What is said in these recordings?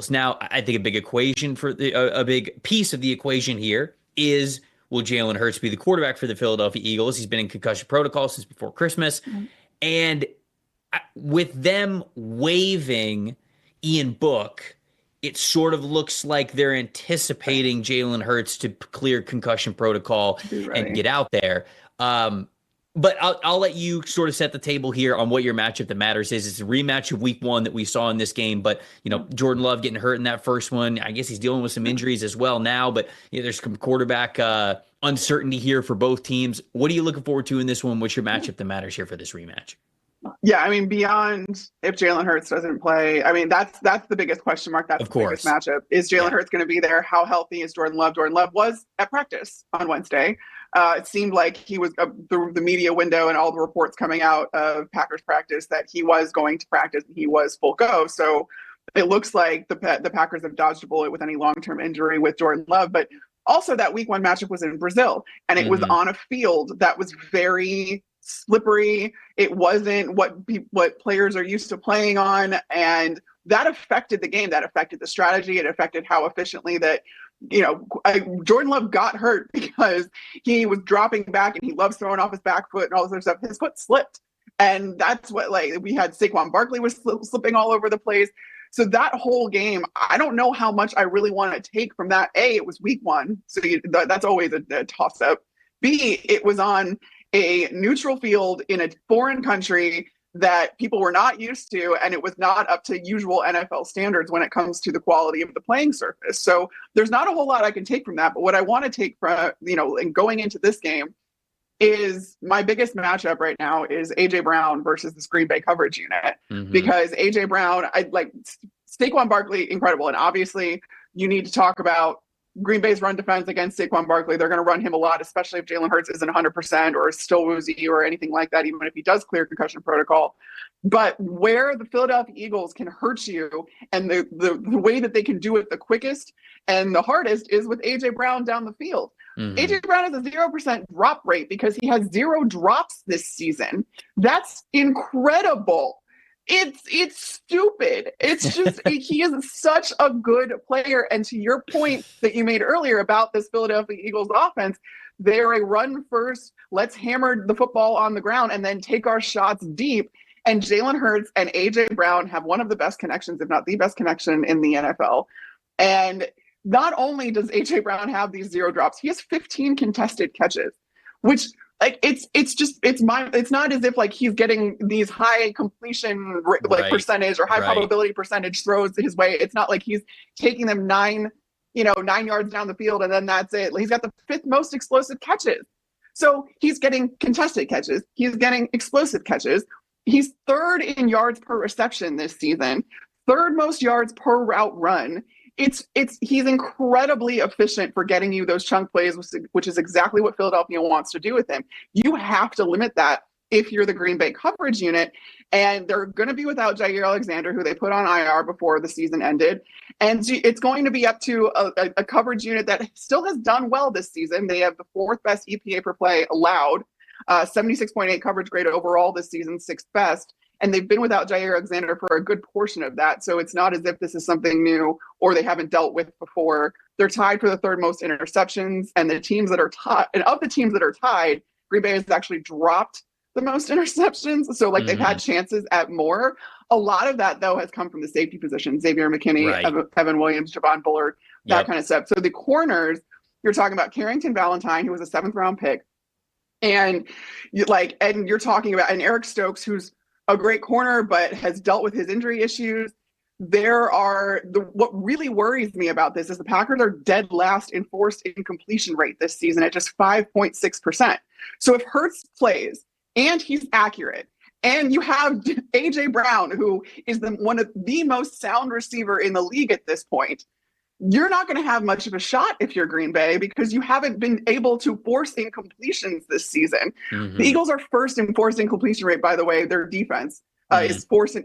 Eagles. Now, I think a big equation for a big piece of the equation here is, will Jalen Hurts be the quarterback for the Philadelphia Eagles? He's been in concussion protocol since before Christmas. And with them waiving Ian Book, it sort of looks like they're anticipating Jalen Hurts to clear concussion protocol and get out there. But I'll let you sort of set the table here on what your matchup that matters is. It's a rematch of week 1 that we saw in this game, but Jordan Love getting hurt in that first one. I guess he's dealing with some injuries as well now, but there's some quarterback uncertainty here for both teams. What are you looking forward to in this one? What's your matchup that matters here for this rematch? Yeah, I mean, beyond if Jalen Hurts doesn't play, I mean, that's the biggest question mark. That's the biggest matchup. Is Jalen Hurts going to be there? How healthy is Jordan Love? Jordan Love was at practice on Wednesday. It seemed like he was through the media window and all the reports coming out of Packers practice that he was going to practice and he was full go. So it looks like the Packers have dodged a bullet with any long-term injury with Jordan Love. But also that week 1 matchup was in Brazil, and it was on a field that was very slippery. It wasn't what players are used to playing on, and that affected the game. That affected the strategy. It affected how efficiently that Jordan Love got hurt because he was dropping back and he loves throwing off his back foot and all this other stuff. His foot slipped, and that's what we had. Saquon Barkley was slipping all over the place. So that whole game, I don't know how much I really want to take from that. A, it was week 1, so that's always a toss up. B, it was on a neutral field in a foreign country that people were not used to, and it was not up to usual NFL standards when it comes to the quality of the playing surface. So there's not a whole lot I can take from that, but what I want to take from, and going into this game is my biggest matchup right now is AJ Brown versus this Green Bay coverage unit, because AJ Brown, I like Saquon Barkley, incredible. And obviously you need to talk about Green Bay's run defense against Saquon Barkley. They're going to run him a lot, especially if Jalen Hurts isn't 100% or is still woozy or anything like that, even if he does clear concussion protocol. But where the Philadelphia Eagles can hurt you, and the way that they can do it the quickest and the hardest, is with A.J. Brown down the field. A.J. Brown has a 0% drop rate because he has 0 drops this season. That's incredible. It's stupid. It's just he is such a good player. And to your point that you made earlier about this Philadelphia Eagles offense, they're a run first, let's hammer the football on the ground and then take our shots deep. And Jalen Hurts and A.J. Brown have one of the best connections, if not the best connection in the NFL. And not only does A.J. Brown have these 0 drops, he has 15 contested catches, which it's not as if like he's getting these high completion percentage or high probability percentage throws his way. It's not like he's taking them 9 yards down the field and then that's it. He's got the 5th most explosive catches. So he's getting contested catches. He's getting explosive catches. He's 3rd in yards per reception this season, 3rd most yards per route run. He's incredibly efficient for getting you those chunk plays, which is exactly what Philadelphia wants to do with him. You have to limit that if you're the Green Bay coverage unit, and they're going to be without Jair Alexander, who they put on IR before the season ended. And it's going to be up to a coverage unit that still has done well this season. They have the 4th best EPA per play allowed, 76.8 coverage grade overall this season, 6th best. And they've been without Jair Alexander for a good portion of that. So it's not as if this is something new or they haven't dealt with before. They're tied for the 3rd most interceptions. And the teams that are tied, and of the teams that are tied, Green Bay has actually dropped the most interceptions. So they've had chances at more. A lot of that, though, has come from the safety position. Xavier McKinney, Evan Williams, Javon Bullard, that kind of stuff. So the corners, you're talking about Carrington Valentine, who was a 7th round pick. And you're talking about and Eric Stokes, who's a great corner, but has dealt with his injury issues. What really worries me about this is the Packers are dead last in forced incompletion rate this season at just 5.6%. So if Hurts plays and he's accurate, and you have A.J. Brown, who is one of the most sound receiver in the league at this point, you're not going to have much of a shot if you're Green Bay because you haven't been able to force incompletions this season. The Eagles are 1st in forced incompletion rate, by the way. Their defense is first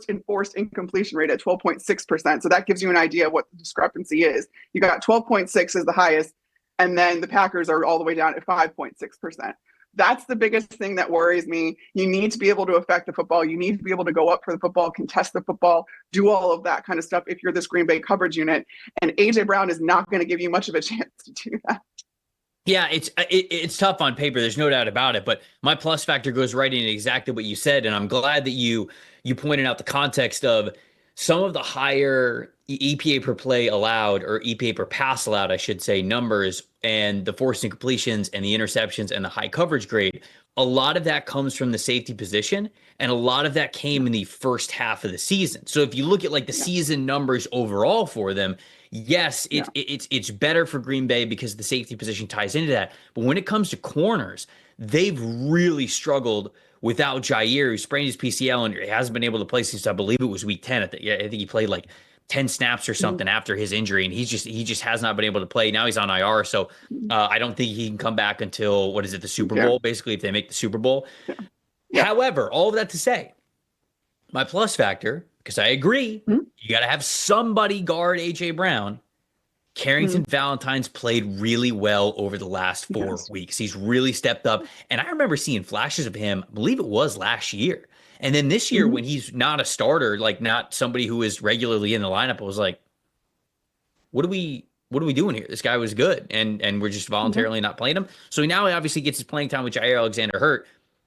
in forced incompletion rate at 12.6%. So that gives you an idea of what the discrepancy is. You got 12.6 is the highest, and then the Packers are all the way down at 5.6%. That's the biggest thing that worries me. You need to be able to affect the football. You need to be able to go up for the football, contest the football, do all of that kind of stuff if you're this Green Bay coverage unit. And A.J. Brown is not going to give you much of a chance to do that. Yeah, it's tough on paper. There's no doubt about it. But my plus factor goes right into exactly what you said, and I'm glad that you pointed out the context of some of the higher EPA per play allowed, or EPA per pass allowed, I should say, numbers, and the forced incompletions and the interceptions and the high coverage grade. A lot of that comes from the safety position, and a lot of that came in the first half of the season. So if you look at like the season numbers overall for them, yes, it's better for Green Bay because the safety position ties into that. But when it comes to corners, they've really struggled without Jair, who sprained his PCL and hasn't been able to play since, I believe it was week 10. I think he played like 10 snaps or something after his injury, and he just has not been able to play. Now he's on IR, so I don't think he can come back until, what is it, the Super Bowl, basically, if they make the Super Bowl. However, all of that to say, my plus factor, because I agree, you got to have somebody guard A.J. Brown. Carrington Valentine's played really well over the last 4 weeks. He's really stepped up. And I remember seeing flashes of him, I believe it was last year. And then this year, when he's not a starter, like not somebody who is regularly in the lineup, I was like, what are we doing here? This guy was good. And we're just voluntarily not playing him. So now he obviously gets his playing time with Jair Alexander hurt.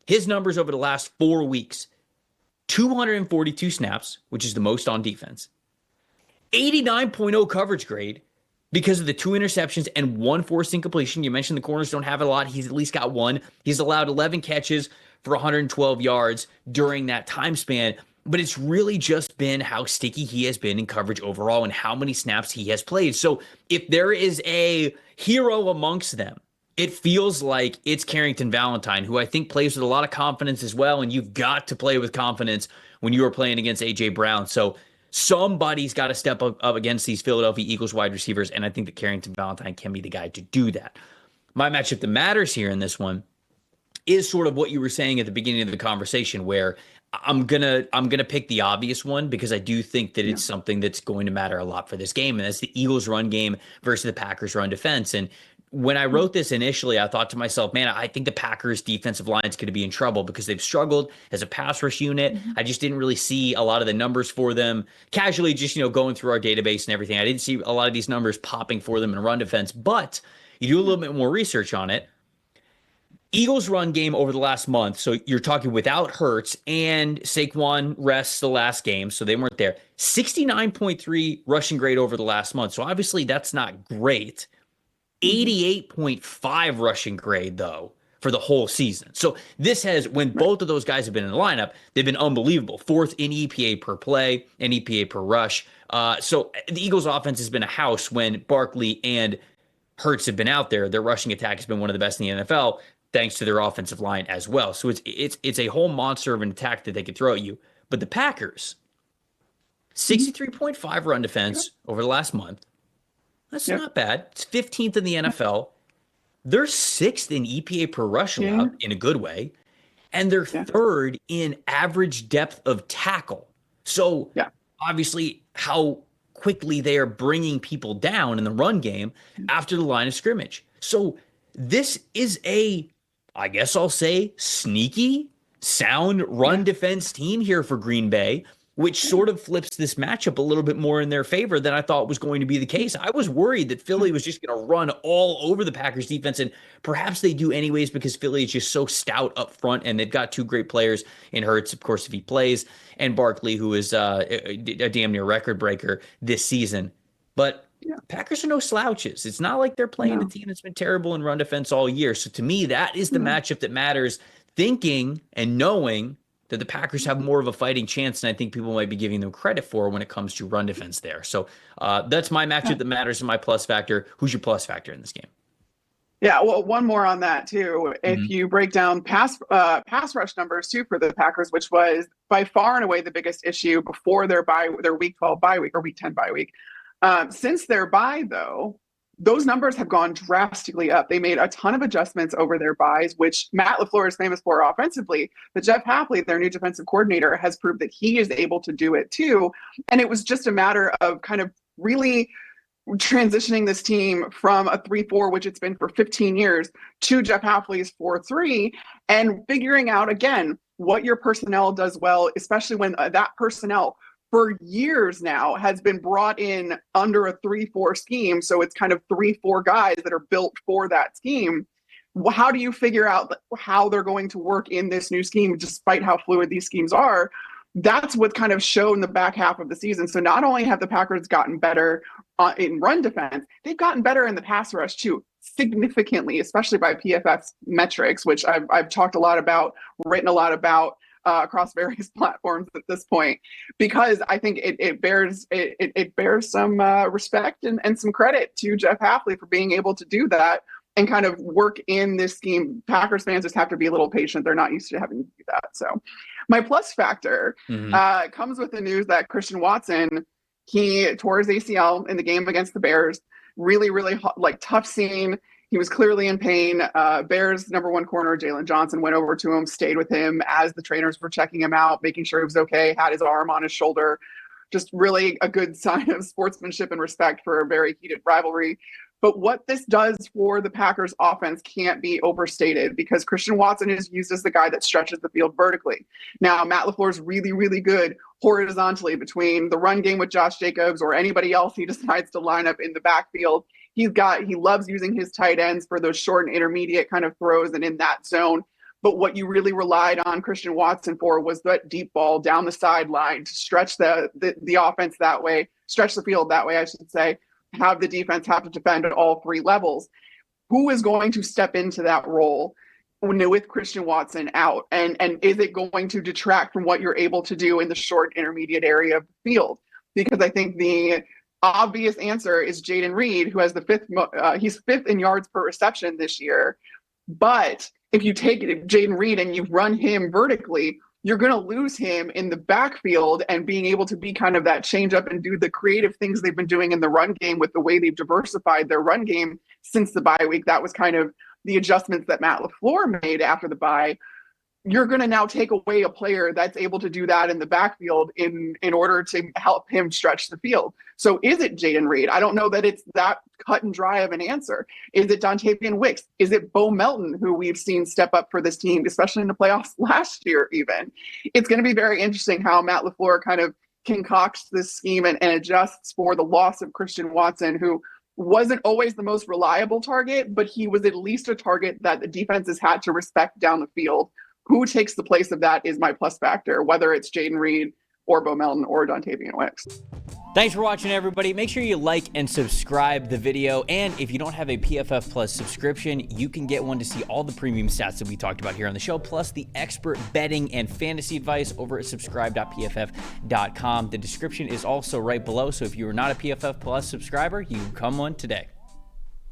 His numbers over the last 4 weeks, 242 snaps, which is the most on defense, 89.0 coverage grade, because of the 2 interceptions and 1 forced incompletion. You mentioned the corners don't have a lot. He's at least got 1. He's allowed 11 catches for 112 yards during that time span. But it's really just been how sticky he has been in coverage overall and how many snaps he has played. So if there is a hero amongst them, it feels like it's Carrington Valentine, who I think plays with a lot of confidence as well. And you've got to play with confidence when you are playing against A.J. Brown. So somebody's got to step up against these Philadelphia Eagles wide receivers, and I think that Carrington Valentine can be the guy to do that. My matchup that matters here in this one is sort of what you were saying at the beginning of the conversation, where I'm gonna pick the obvious one because I do think that it's something that's going to matter a lot for this game, and that's the Eagles run game versus the Packers run defense. And when I wrote this initially, I thought to myself, man, I think the Packers defensive line is going to be in trouble because they've struggled as a pass rush unit. I just didn't really see a lot of the numbers for them casually, just, going through our database and everything. I didn't see a lot of these numbers popping for them in run defense, but you do a little bit more research on it. Eagles run game over the last month. So you're talking without Hurts, and Saquon rests the last game, so they weren't there. 69.3 rushing grade over the last month. So obviously that's not great. 88.5 rushing grade, though, for the whole season. So this has, when both of those guys have been in the lineup, they've been unbelievable. 4th in EPA per play and EPA per rush. So the Eagles offense has been a house when Barkley and Hurts have been out there. Their rushing attack has been one of the best in the NFL, thanks to their offensive line as well. So it's a whole monster of an attack that they could throw at you. But the Packers, 63.5 run defense over the last month. That's not bad. It's 15th in the NFL. They're 6th in EPA per rush allowed in a good way. And they're 3rd in average depth of tackle. So obviously how quickly they are bringing people down in the run game after the line of scrimmage. So this is I guess I'll say, sneaky, sound run defense team here for Green Bay, which sort of flips this matchup a little bit more in their favor than I thought was going to be the case. I was worried that Philly was just going to run all over the Packers defense, and perhaps they do anyways because Philly is just so stout up front, and they've got 2 great players in Hurts, of course, if he plays, and Barkley, who is a damn near record breaker this season. But Packers are no slouches. It's not like they're playing a team that's been terrible in run defense all year. So to me, that is the matchup that matters, thinking and knowing that the Packers have more of a fighting chance than I think people might be giving them credit for when it comes to run defense there. So that's my matchup that matters in my plus factor. Who's your plus factor in this game? Yeah, well, one more on that too. If you break down pass rush numbers too for the Packers, which was by far and away the biggest issue before their week 12 bye week or week 10 bye week. Since their bye, though, those numbers have gone drastically up. They made a ton of adjustments over their buys, which Matt LaFleur is famous for offensively. But Jeff Hafley, their new defensive coordinator, has proved that he is able to do it too. And it was just a matter of kind of really transitioning this team from a 3-4, which it's been for 15 years, to Jeff Hafley's 4-3, and figuring out, again, what your personnel does well, especially when that personnel for years now has been brought in under a 3-4 scheme. So it's kind of 3-4 guys that are built for that scheme. How do you figure out how they're going to work in this new scheme, despite how fluid these schemes are? That's what kind of showed in the back half of the season. So not only have the Packers gotten better in run defense, they've gotten better in the pass rush too, significantly, especially by PFF's metrics, which I've talked a lot about, written a lot about across various platforms at this point, because I think it bears some respect and some credit to Jeff Hafley for being able to do that and kind of work in this scheme. Packers fans just have to be a little patient. They're not used to having to do that. So my plus factor comes with the news that Christian Watson, he tore his ACL in the game against the Bears. Really, really tough scene. He was clearly in pain. Bears #1 corner, Jalen Johnson, went over to him, stayed with him as the trainers were checking him out, making sure he was okay, had his arm on his shoulder. Just really a good sign of sportsmanship and respect for a very heated rivalry. But what this does for the Packers offense can't be overstated, because Christian Watson is used as the guy that stretches the field vertically. Now, Matt LaFleur is really, really good horizontally between the run game with Josh Jacobs or anybody else he decides to line up in the backfield. He loves using his tight ends for those short and intermediate kind of throws and in that zone. But what you really relied on Christian Watson for was that deep ball down the sideline to stretch the offense that way, stretch the field that way, I should say, have the defense have to defend at all three levels. Who is going to step into that role with Christian Watson out? And is it going to detract from what you're able to do in the short intermediate area of the field? Because I think the obvious answer is Jayden Reed, who has he's fifth in yards per reception this year. But if you take Jayden Reed and you run him vertically, you're going to lose him in the backfield and being able to be kind of that change up and do the creative things they've been doing in the run game with the way they've diversified their run game since the bye week. That was kind of the adjustments that Matt LaFleur made after the bye. You're going to now take away a player that's able to do that in the backfield in order to help him stretch the field. So is it Jayden Reed? I don't know that it's that cut and dry of an answer. Is it Dontavian Wicks? Is it Bo Melton, who we've seen step up for this team, especially in the playoffs last year even? It's going to be very interesting how Matt LaFleur kind of concocts this scheme and adjusts for the loss of Christian Watson, who wasn't always the most reliable target, but he was at least a target that the defenses had to respect down the field. Who takes the place of that is my plus factor, whether it's Jayden Reed or Bo Melton or Dontavian Wicks. Thanks for watching, everybody. Make sure you like and subscribe the video. And if you don't have a PFF Plus subscription, you can get one to see all the premium stats that we talked about here on the show, plus the expert betting and fantasy advice over at subscribe.pff.com. The description is also right below, so if you are not a PFF Plus subscriber, you can come one today.